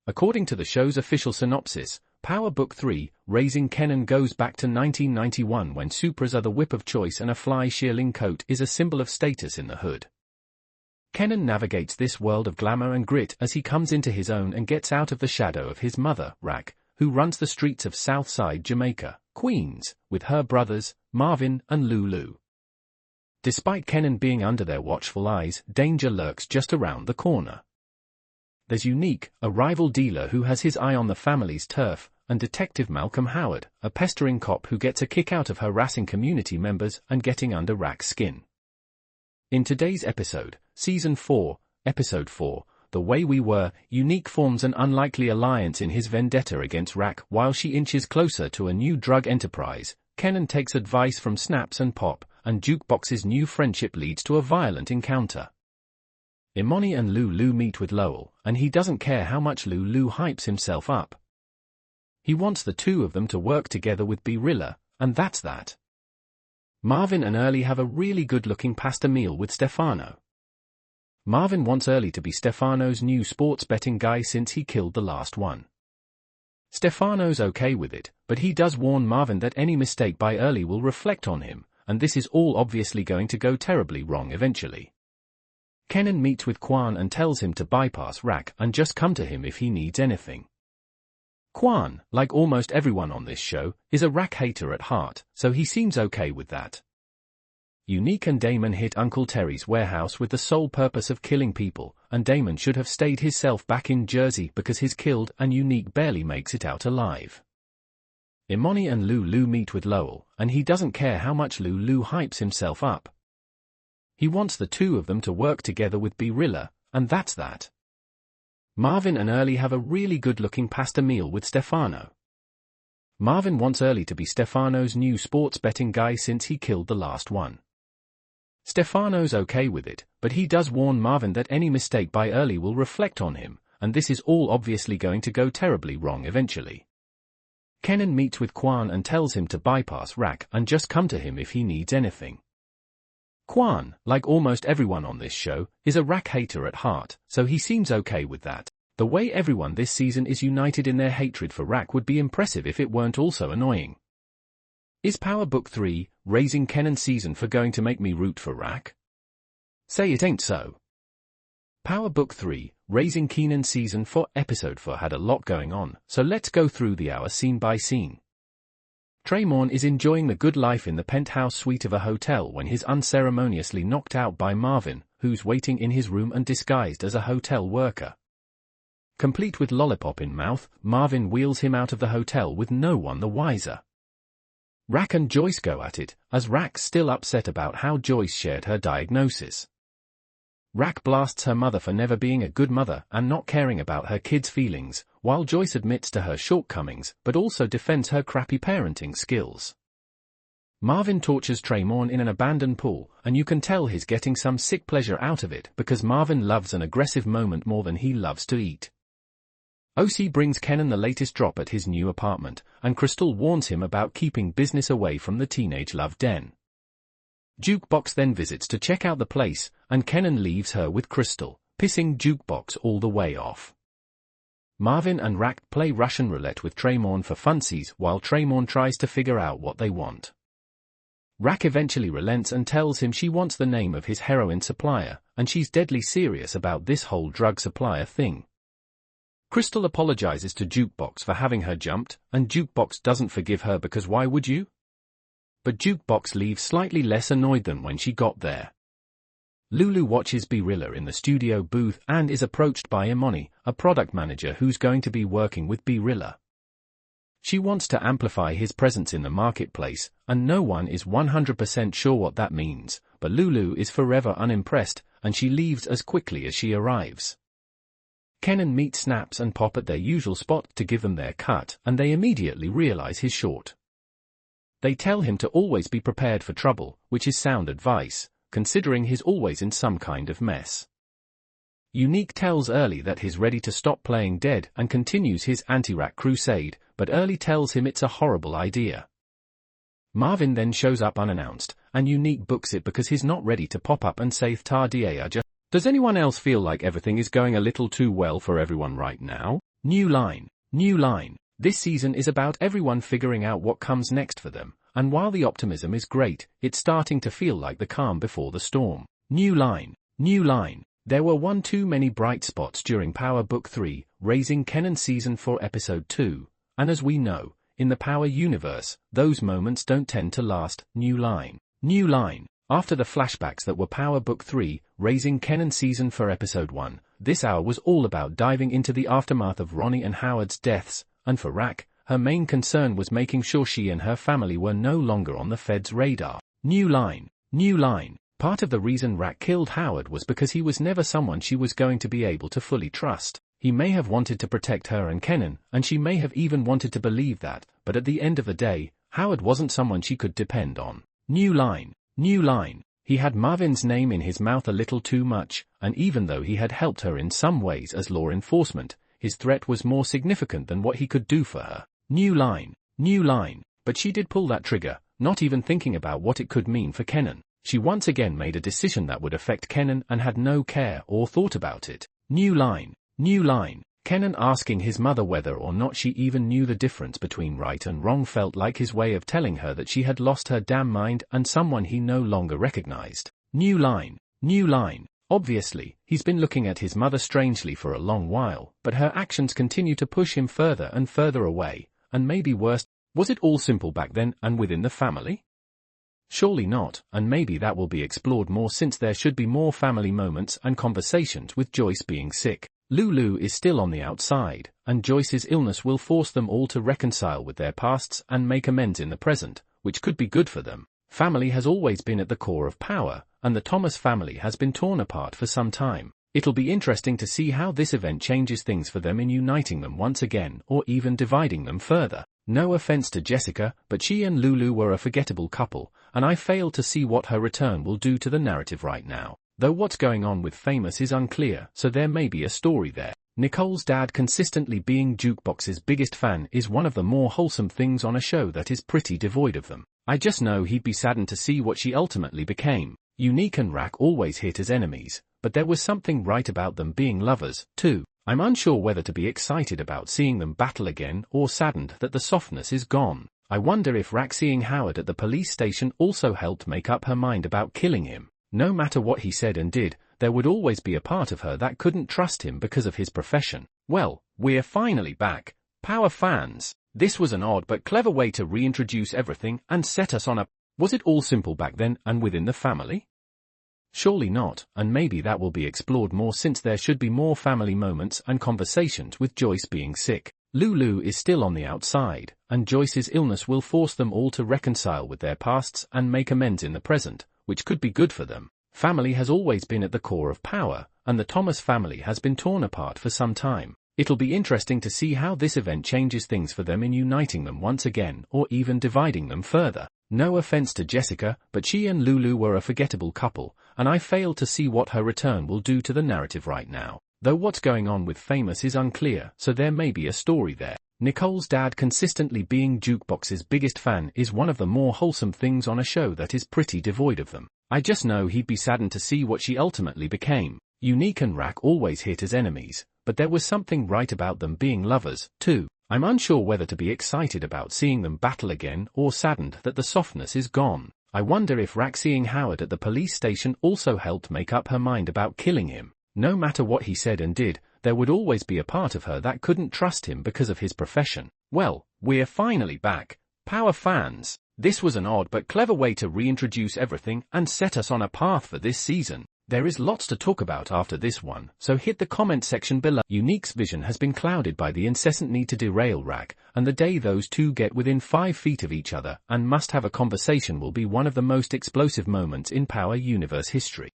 According to the show's official synopsis, Power Book 3, Raising Kanan goes back to 1991 when Supras are the whip of choice and a fly shearling coat is a symbol of status in the hood. Kanan navigates this world of glamour and grit as he comes into his own and gets out of the shadow of his mother, Raquel, who runs the streets of Southside Jamaica, Queens, with her brothers, Marvin and Lulu. Despite Kanan being under their watchful eyes, danger lurks just around the corner. There's Unique, a rival dealer who has his eye on the family's turf, and Detective Malcolm Howard, a pestering cop who gets a kick out of harassing community members and getting under Raquel's skin. In today's episode, Season 4, Episode 4, The Way We Were, Unique forms an unlikely alliance in his vendetta against Raquel while she inches closer to a new drug enterprise. Kanan takes advice from Snaps and Pop, and Jukebox's new friendship leads to a violent encounter. Imani and Lulu meet with Lowell, and he doesn't care how much Lulu hypes himself up. He wants the two of them to work together with Barilla, and that's that. Marvin and Early have a really good-looking pasta meal with Stefano. Marvin wants Early to be Stefano's new sports betting guy since he killed the last one. Stefano's okay with it, but he does warn Marvin that any mistake by Early will reflect on him, and this is all obviously going to go terribly wrong eventually. Kanan meets with Quan and tells him to bypass Raquel and just come to him if he needs anything. Quan, like almost everyone on this show, is a Raquel hater at heart, so he seems okay with that. Unique and Damon hit Uncle Terry's warehouse with the sole purpose of killing people, and Damon should have stayed himself back in Jersey because he's killed and Unique barely makes it out alive. Imani and Lulu meet with Lowell, and he doesn't care how much Lulu hypes himself up. He wants the two of them to work together with Barilla, and that's that. Marvin and Early have a really good-looking pasta meal with Stefano. Marvin wants Early to be Stefano's new sports betting guy since he killed the last one. Stefano's okay with it, but he does warn Marvin that any mistake by Early will reflect on him, and this is all obviously going to go terribly wrong eventually. Kanan meets with Quan and tells him to bypass Raquel and just come to him if he needs anything. Quan, like almost everyone on this show, is a Raquel hater at heart, so he seems okay with that. The way everyone this season is united in their hatred for Raquel would be impressive if it weren't also annoying. Is Power Book 3, Raising Kanan season for going to make me root for Raquel? Say it ain't so. Power Book 3, Raising Kanan Season 4 Episode 4 had a lot going on, so let's go through the hour scene by scene. Traymont is enjoying the good life in the penthouse suite of a hotel when he's unceremoniously knocked out by Marvin, who's waiting in his room and disguised as a hotel worker. Complete with lollipop in mouth, Marvin wheels him out of the hotel with no one the wiser. Raquel and Joyce go at it, as Raquel's still upset about how Joyce shared her diagnosis. Raquel blasts her mother for never being a good mother and not caring about her kids' feelings, while Joyce admits to her shortcomings but also defends her crappy parenting skills. Marvin tortures Traymont in an abandoned pool, and you can tell he's getting some sick pleasure out of it because Marvin loves an aggressive moment more than he loves to eat. OC brings Kanan the latest drop at his new apartment, and Crystal warns him about keeping business away from the teenage love den. Jukebox then visits to check out the place, and Kanan leaves her with Crystal, pissing Jukebox all the way off. Marvin and Raquel play Russian roulette with Traymont for funsies while Traymont tries to figure out what they want. Raquel eventually relents and tells him she wants the name of his heroin supplier, and she's deadly serious about this whole drug supplier thing. Crystal apologizes to Jukebox for having her jumped, and Jukebox doesn't forgive her because why would you? But Jukebox leaves slightly less annoyed than when she got there. Lulu watches Barilla in the studio booth and is approached by Imani, a product manager who's going to be working with Barilla. She wants to amplify his presence in the marketplace, and no one is 100% sure what that means, but Lulu is forever unimpressed, and she leaves as quickly as she arrives. Kanan meets Snaps and Pop at their usual spot to give them their cut, and they immediately realize he's short. They tell him to always be prepared for trouble, which is sound advice, considering he's always in some kind of mess. Unique tells Early that he's ready to stop playing dead and continues his anti-Raquel crusade, but Early tells him it's a horrible idea. Marvin then shows up unannounced, and Unique books it because he's not ready to pop up and say "Tardia just." Does anyone else feel like everything is going a little too well for everyone right now? New line. New line. This season is about everyone figuring out what comes next for them, and while the optimism is great, it's starting to feel like the calm before the storm. New line. New line. There were one too many bright spots during Power Book 3, Raising Kanan Season 4 Episode 2, and as we know, in the Power universe, those moments don't tend to last. New line. New line. After the flashbacks that were Power Book 3, Raising Kanan Season 4 Episode 1, this hour was all about diving into the aftermath of Ronnie and Howard's deaths, and for Rack, her main concern was making sure she and her family were no longer on the Fed's radar. New line. New line. Part of the reason Rack killed Howard was because he was never someone she was going to be able to fully trust. He may have wanted to protect her and Kanan, and she may have even wanted to believe that, but at the end of the day, Howard wasn't someone she could depend on. New line. New line. He had Marvin's name in his mouth a little too much, and even though he had helped her in some ways as law enforcement, his threat was more significant than what he could do for her. New line. New line. But she did pull that trigger, not even thinking about what it could mean for Kanan. She once again made a decision that would affect Kanan and had no care or thought about it. New line. New line. Kanan asking his mother whether or not she even knew the difference between right and wrong felt like his way of telling her that she had lost her damn mind and someone he no longer recognized. New line. New line. Obviously, he's been looking at his mother strangely for a long while, but her actions continue to push him further and further away, and maybe worse, was it all simple back then and within the family? Surely not, and maybe that will be explored more since there should be more family moments and conversations with Joyce being sick. Lulu is still on the outside, and Joyce's illness will force them all to reconcile with their pasts and make amends in the present, which could be good for them. Family has always been at the core of Power, and the Thomas family has been torn apart for some time. It'll be interesting to see how this event changes things for them in uniting them once again or even dividing them further. No offense to Jessica, but she and Lulu were a forgettable couple, and I fail to see what her return will do to the narrative right now. Though what's going on with Famous is unclear, so there may be a story there. Nicole's dad consistently being Jukebox's biggest fan is one of the more wholesome things on a show that is pretty devoid of them. I just know he'd be saddened to see what she ultimately became. Unique and Rack always hit as enemies, but there was something right about them being lovers, too. I'm unsure whether to be excited about seeing them battle again or saddened that the softness is gone. I wonder if Rack seeing Howard at the police station also helped make up her mind about killing him. No matter what he said and did, there would always be a part of her that couldn't trust him because of his profession. Well, we're finally back. Power fans. This was an odd but clever way to reintroduce everything and set us on a... Was it all simple back then and within the family? Surely not, and maybe that will be explored more since there should be more family moments and conversations with Joyce being sick. Lulu is still on the outside, and Joyce's illness will force them all to reconcile with their pasts and make amends in the present, which could be good for them. Family has always been at the core of Power, and the Thomas family has been torn apart for some time. It'll be interesting to see how this event changes things for them in uniting them once again or even dividing them further. No offense to Jessica, but she and Lulu were a forgettable couple, and I fail to see what her return will do to the narrative right now. Though what's going on with Famous is unclear, so there may be a story there. Nicole's dad consistently being Jukebox's biggest fan is one of the more wholesome things on a show that is pretty devoid of them. I just know he'd be saddened to see what she ultimately became. Unique and Rack always hit as enemies, but there was something right about them being lovers, too. I'm unsure whether to be excited about seeing them battle again or saddened that the softness is gone. I wonder if Rack seeing Howard at the police station also helped make up her mind about killing him. No matter what he said and did, there would always be a part of her that couldn't trust him because of his profession. Well, we're finally back. Power fans. This was an odd but clever way to reintroduce everything and set us on a path for this season. There is lots to talk about after this one, so hit the comment section below. Unique's vision has been clouded by the incessant need to derail Rack, and the day those two get within 5 feet of each other and must have a conversation will be one of the most explosive moments in Power Universe history.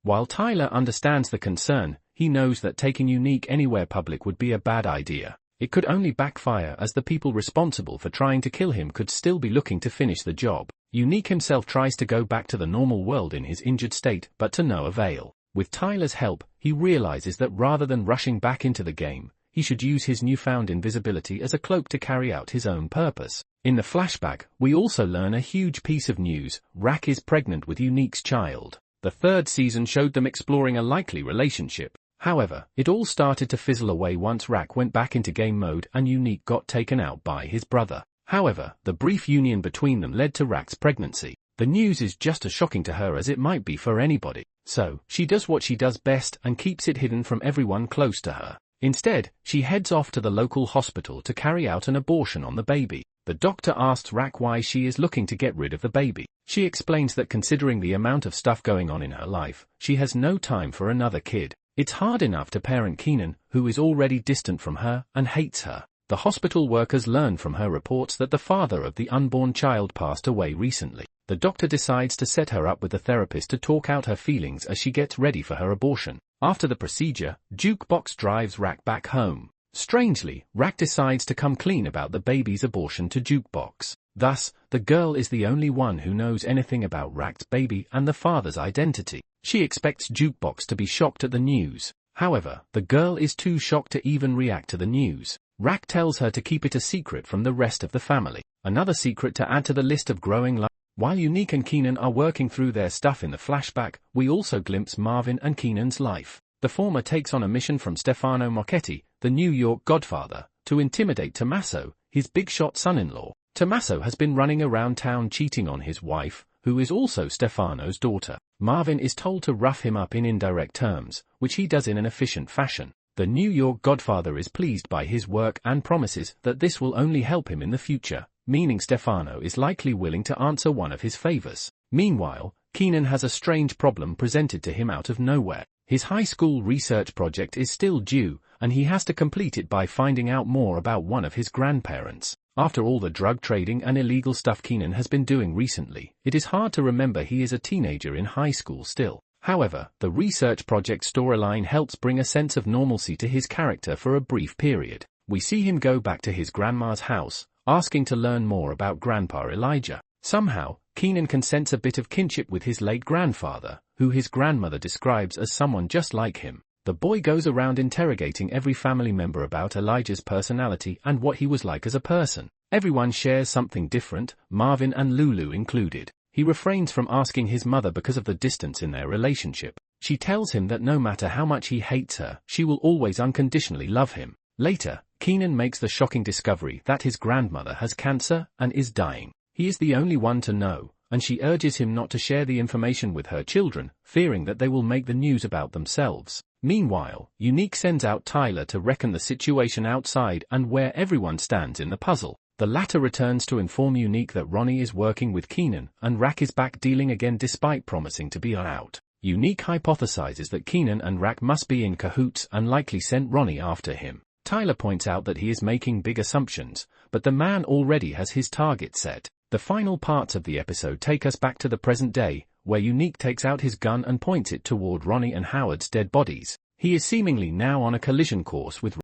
While Tyler understands the concern, he knows that taking Unique anywhere public would be a bad idea. It could only backfire as the people responsible for trying to kill him could still be looking to finish the job. Unique himself tries to go back to the normal world in his injured state, but to no avail. With Tyler's help, he realizes that rather than rushing back into the game, he should use his newfound invisibility as a cloak to carry out his own purpose. In the flashback, we also learn a huge piece of news: Rack is pregnant with Unique's child. The 3rd season showed them exploring a likely relationship. However, it all started to fizzle away once Rack went back into game mode and Unique got taken out by his brother. However, the brief union between them led to Rack's pregnancy. The news is just as shocking to her as it might be for anybody. So, she does what she does best and keeps it hidden from everyone close to her. Instead, she heads off to the local hospital to carry out an abortion on the baby. The doctor asks Rack why she is looking to get rid of the baby. She explains that considering the amount of stuff going on in her life, she has no time for another kid. It's hard enough to parent Kanan, who is already distant from her and hates her. The hospital workers learn from her reports that the father of the unborn child passed away recently. The doctor decides to set her up with a therapist to talk out her feelings as she gets ready for her abortion. After the procedure, Jukebox drives Rack back home. Strangely, Rack decides to come clean about the baby's abortion to Jukebox. Thus, the girl is the only one who knows anything about Rack's baby and the father's identity. She expects Jukebox to be shocked at the news. However, the girl is too shocked to even react to the news. Rack tells her to keep it a secret from the rest of the family. Another secret to add to the list of growing lies. While Unique and Kanan are working through their stuff in the flashback, we also glimpse Marvin and Kanan's life. The former takes on a mission from Stefano Mocchetti, the New York godfather, to intimidate Tommaso, his big-shot son-in-law. Tommaso has been running around town cheating on his wife, who is also Stefano's daughter. Marvin is told to rough him up in indirect terms, which he does in an efficient fashion. The New York godfather is pleased by his work and promises that this will only help him in the future, meaning Stefano is likely willing to answer one of his favors. Meanwhile, Kanan has a strange problem presented to him out of nowhere. His high school research project is still due, and he has to complete it by finding out more about one of his grandparents. After all the drug trading and illegal stuff Kanan has been doing recently, it is hard to remember he is a teenager in high school still. However, the research project storyline helps bring a sense of normalcy to his character for a brief period. We see him go back to his grandma's house, asking to learn more about Grandpa Elijah. Somehow, Kanan can sense a bit of kinship with his late grandfather, who his grandmother describes as someone just like him. The boy goes around interrogating every family member about Elijah's personality and what he was like as a person. Everyone shares something different, Marvin and Lulu included. He refrains from asking his mother because of the distance in their relationship. She tells him that no matter how much he hates her, she will always unconditionally love him. Later, Kanan makes the shocking discovery that his grandmother has cancer and is dying. He is the only one to know, and she urges him not to share the information with her children, fearing that they will make the news about themselves. Meanwhile, Unique sends out Tyler to reckon the situation outside and where everyone stands in the puzzle. The latter returns to inform Unique that Ronnie is working with Kanan, and Rack is back dealing again despite promising to be out. Unique hypothesizes that Kanan and Rack must be in cahoots and likely sent Ronnie after him. Tyler points out that he is making big assumptions, but the man already has his target set. The final parts of the episode take us back to the present day, where Unique takes out his gun and points it toward Ronnie and Howard's dead bodies. He is seemingly now on a collision course with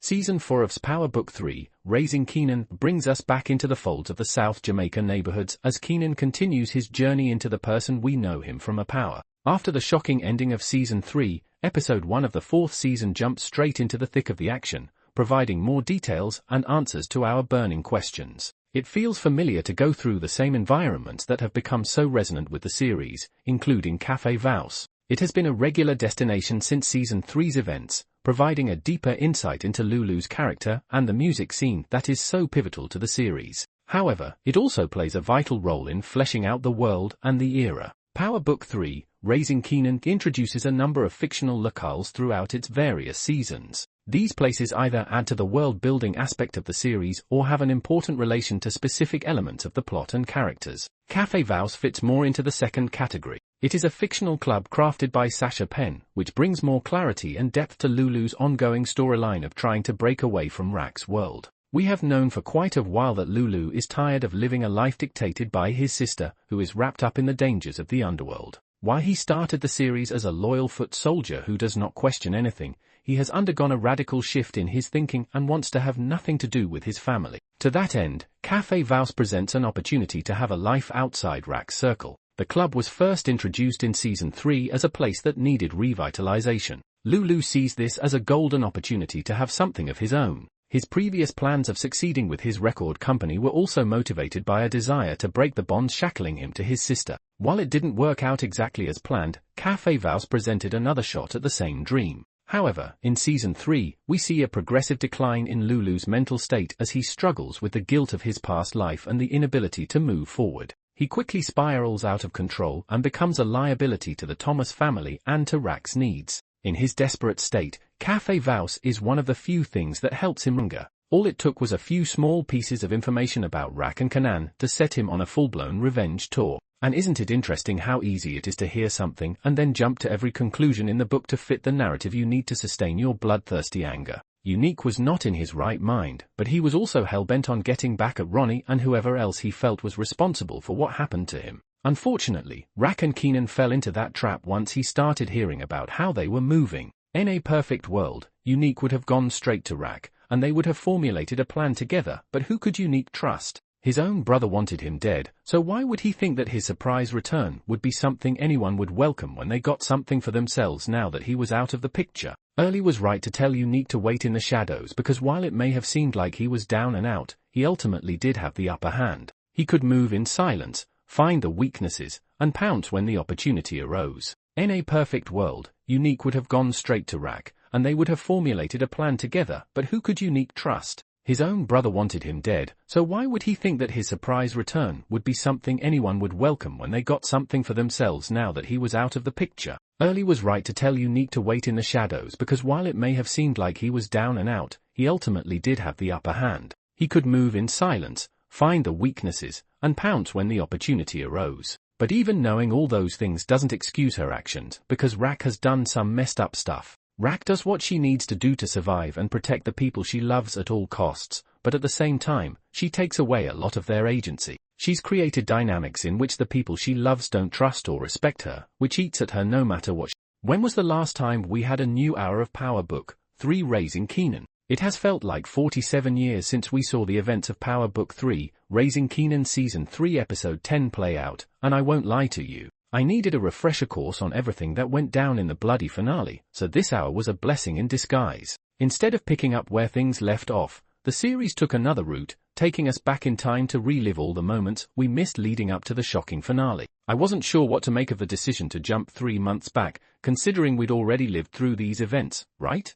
Season 4 of Power Book 3, Raising Kanan, brings us back into the folds of the South Jamaica neighborhoods as Kanan continues his journey into the person we know him from Power. After the shocking ending of Season 3, Episode 1 of the 4th season jumps straight into the thick of the action, providing more details and answers to our burning questions. It feels familiar to go through the same environments that have become so resonant with the series, including Café Vause. It has been a regular destination since Season 3's events, providing a deeper insight into Lulu's character and the music scene that is so pivotal to the series. However, it also plays a vital role in fleshing out the world and the era. Power Book 3, Raising Kanan, introduces a number of fictional locales throughout its various seasons. These places either add to the world-building aspect of the series or have an important relation to specific elements of the plot and characters. Café Vause fits more into the second category. It is a fictional club crafted by Sasha Penn, which brings more clarity and depth to Lulu's ongoing storyline of trying to break away from Rack's world. We have known for quite a while that Lulu is tired of living a life dictated by his sister, who is wrapped up in the dangers of the underworld. While he started the series as a loyal foot soldier who does not question anything, he has undergone a radical shift in his thinking and wants to have nothing to do with his family. To that end, Café Vause presents an opportunity to have a life outside Rack's circle. The club was first introduced in Season 3 as a place that needed revitalization. Lulu sees this as a golden opportunity to have something of his own. His previous plans of succeeding with his record company were also motivated by a desire to break the bonds shackling him to his sister. While it didn't work out exactly as planned, Cafe Vause presented another shot at the same dream. However, in Season 3, we see a progressive decline in Lulu's mental state as he struggles with the guilt of his past life and the inability to move forward. He quickly spirals out of control and becomes a liability to the Thomas family and to Raquel's needs. In his desperate state, Cafe Vause is one of the few things that helps him longer. All it took was a few small pieces of information about Raquel and Kanan to set him on a full-blown revenge tour. And isn't it interesting how easy it is to hear something and then jump to every conclusion in the book to fit the narrative you need to sustain your bloodthirsty anger? Unique was not in his right mind, but he was also hell-bent on getting back at Ronnie and whoever else he felt was responsible for what happened to him. Unfortunately, Raquel and Kanan fell into that trap once he started hearing about how they were moving. In a perfect world, Unique would have gone straight to Raquel, and they would have formulated a plan together, but who could Unique trust? His own brother wanted him dead, so why would he think that his surprise return would be something anyone would welcome when they got something for themselves now that he was out of the picture? Early was right to tell Unique to wait in the shadows because while it may have seemed like he was down and out, he ultimately did have the upper hand. He could move in silence, find the weaknesses, and pounce when the opportunity arose. In a perfect world, Unique would have gone straight to Raquel, and they would have formulated a plan together, but who could Unique trust? His own brother wanted him dead, so why would he think that his surprise return would be something anyone would welcome when they got something for themselves now that he was out of the picture? Early was right to tell Unique to wait in the shadows because while it may have seemed like he was down and out, he ultimately did have the upper hand. He could move in silence, find the weaknesses, and pounce when the opportunity arose. But even knowing all those things doesn't excuse her actions because Raquel has done some messed up stuff. Raquel does what she needs to do to survive and protect the people she loves at all costs, but at the same time, she takes away a lot of their agency. She's created dynamics in which the people she loves don't trust or respect her, which eats at her no matter what. When was the last time we had a new hour of Power Book 3 Raising Kanan? It has felt like 47 years since we saw the events of Power Book 3, Raising Kanan Season 3 Episode 10 play out, and I won't lie to you. I needed a refresher course on everything that went down in the bloody finale, so this hour was a blessing in disguise. Instead of picking up where things left off, the series took another route, taking us back in time to relive all the moments we missed leading up to the shocking finale. I wasn't sure what to make of the decision to jump 3 months back, considering we'd already lived through these events, right?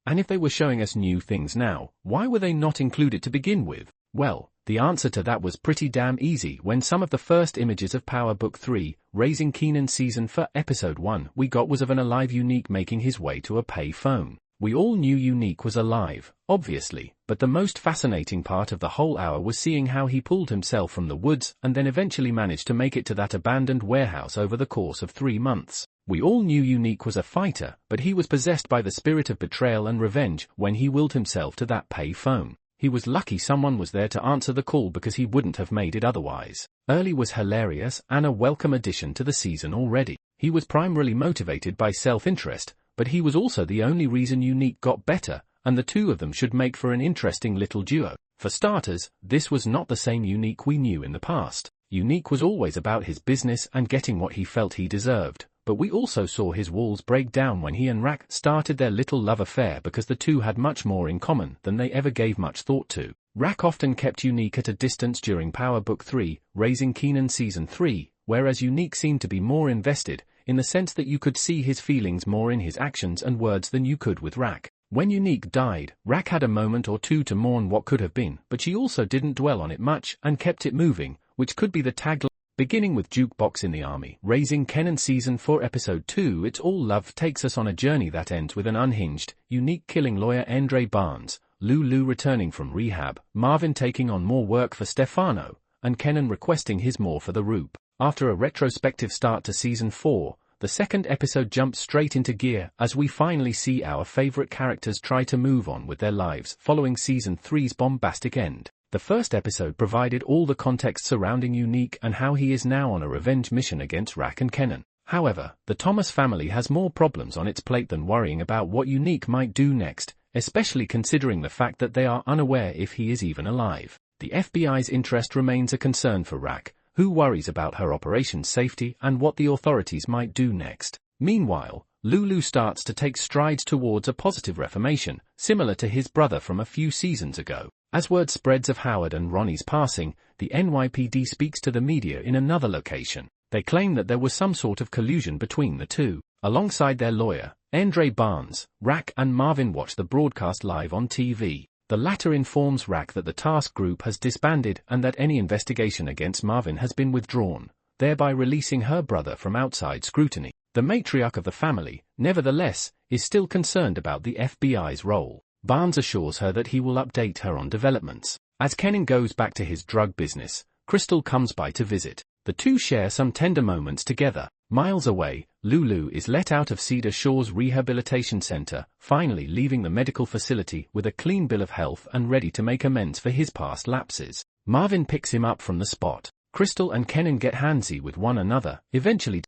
And if they were showing us new things now, why were they not included to begin with? Well, the answer to that was pretty damn easy when some of the first images of Power Book 3, Raising Kanan Season 4 Episode 1 we got was of an alive Unique making his way to a pay phone. We all knew Unique was alive, obviously, but the most fascinating part of the whole hour was seeing how he pulled himself from the woods and then eventually managed to make it to that abandoned warehouse over the course of 3 months. We all knew Unique was a fighter, but he was possessed by the spirit of betrayal and revenge when he willed himself to that pay phone. He was lucky someone was there to answer the call because he wouldn't have made it otherwise. Early was hilarious and a welcome addition to the season already. He was primarily motivated by self-interest, but he was also the only reason Unique got better, and the two of them should make for an interesting little duo. For starters, this was not the same Unique we knew in the past. Unique was always about his business and getting what he felt he deserved, but we also saw his walls break down when he and Raquel started their little love affair because the two had much more in common than they ever gave much thought to. Raquel often kept Unique at a distance during Power Book 3, Raising Kanan Season 3, whereas Unique seemed to be more invested, in the sense that you could see his feelings more in his actions and words than you could with Raquel. When Unique died, Raquel had a moment or two to mourn what could have been, but she also didn't dwell on it much and kept it moving, which could be the tagline. Beginning with Jukebox in the Army, Raising Kanan Season 4 Episode 2 It's All Love takes us on a journey that ends with an unhinged, Unique killing lawyer Andre Barnes, Lulu returning from rehab, Marvin taking on more work for Stefano, and Kanan requesting his more for the Roop. After a retrospective start to Season 4, the second episode jumps straight into gear as we finally see our favorite characters try to move on with their lives following Season 3's bombastic end. The first episode provided all the context surrounding Unique and how he is now on a revenge mission against Raquel and Kanan. However, the Thomas family has more problems on its plate than worrying about what Unique might do next, especially considering the fact that they are unaware if he is even alive. The FBI's interest remains a concern for Raquel, who worries about her operation's safety and what the authorities might do next. Meanwhile, Lulu starts to take strides towards a positive reformation, similar to his brother from a few seasons ago. As word spreads of Howard and Ronnie's passing, the NYPD speaks to the media in another location. They claim that there was some sort of collusion between the two. Alongside their lawyer, Andre Barnes, Rack and Marvin watch the broadcast live on TV. The latter informs Rack that the task group has disbanded and that any investigation against Marvin has been withdrawn, thereby releasing her brother from outside scrutiny. The matriarch of the family, nevertheless, is still concerned about the FBI's role. Barnes assures her that he will update her on developments. As Kanan goes back to his drug business, Crystal comes by to visit. The two share some tender moments together. Miles away, Lulu is let out of Cedar Shores Rehabilitation Center, finally leaving the medical facility with a clean bill of health and ready to make amends for his past lapses. Marvin picks him up from the spot. Crystal and Kanan get handsy with one another, eventually